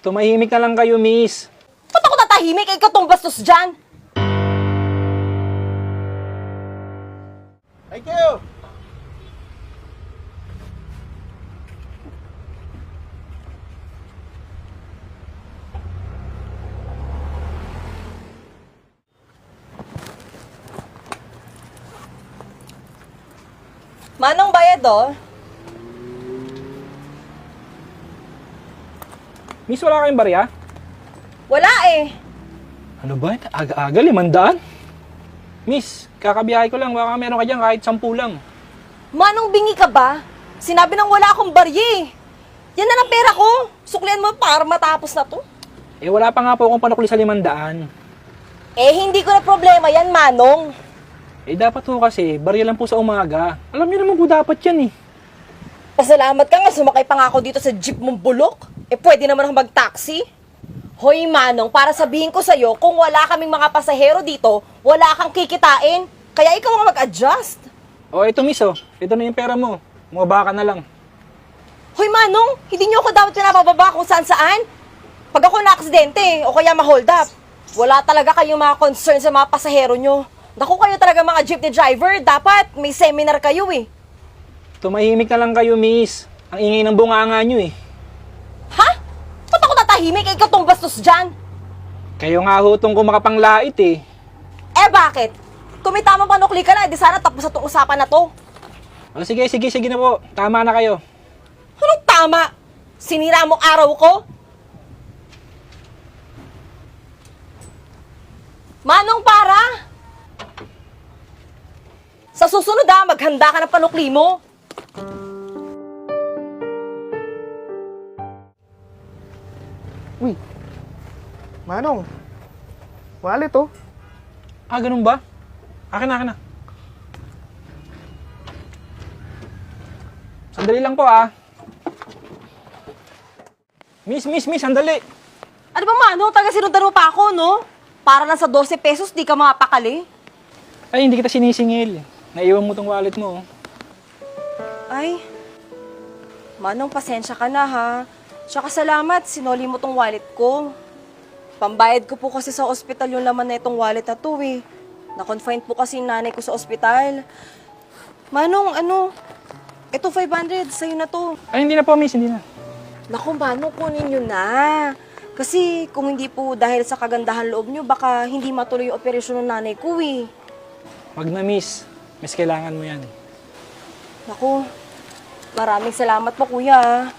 Tumahimik na lang kayo, miss. Ba't ako tatahimik? Ikaw tong bastos dyan. Thank you! Manong bayad, oh. Miss, wala kayong barya? Wala eh. Ano ba? Aga-aga, 500? Miss, kakabiyahe ko lang. Baka meron ka dyan kahit 10 lang. Manong bingi ka ba? Sinabi nang wala akong barye eh. Yan na lang pera ko. Suklian mo para matapos na to. Eh, wala pa nga po akong panukli sa 500. Eh, hindi ko na problema yan, Manong. Eh, dapat po kasi, barya lang po sa umaga. Alam niyo naman po dapat yan eh. Pasalamat ka nga, sumakay pa nga ako dito sa jeep mong bulok. Eh, pwede naman ako mag-taxi. Hoy, Manong, para sabihin ko sa'yo, kung wala kaming mga pasahero dito, wala kang kikitain. Kaya ikaw ang mag-adjust. O, ito miss oh. Ito na yung pera mo. Mababa ka na lang. Hoy, Manong, hindi niyo ako dapat pinapababa kung saan-saan. Pag ako na-aksidente o kaya ma-hold up, wala talaga kayong mga concern sa mga pasahero nyo. Naku, kayo talaga mga jeepney driver, dapat may seminar kayo eh. Tumahimik na lang kayo, miss. Ang ingay ng bunganga nyo eh. Ha? Ba't ako tatahimik? Ikaw tong bastos dyan. Kayo nga hutong ko makapanglait eh. Eh bakit? Kung may tamang panukli ka na, di sana tapos na itong usapan na to. O, sige na po. Tama na kayo. Anong tama? Sinira mo araw ko? Manong para? Sa susunod maghanda ka ng panukli mo. Uy, Manong, wallet oh. Ah, ganun ba? Akin na. Sandali lang po ah. Miss, sandali. Ano ba, Manong? Taga-sinundan mo pa ako, no? Para lang sa 12 pesos, di ka mapakali. Ay, hindi kita sinisingil. Naiwan mo tong wallet mo. Ay, Manong, pasensya ka na ha. Tsaka salamat, sinoli mo tong wallet ko. Pambayad ko po kasi sa ospital yung laman na itong wallet na to eh. Na-confine po kasi yung nanay ko sa ospital. Manong, ito 500, sa'yo na to. Ay, hindi na po, miss, hindi na. Naku, Manong, kunin nyo na. Kasi kung hindi po dahil sa kagandahan loob nyo, baka hindi matuloy yung operasyon ng nanay ko eh. Wag na, miss. Miss, kailangan mo yan. Naku, maraming salamat po kuya.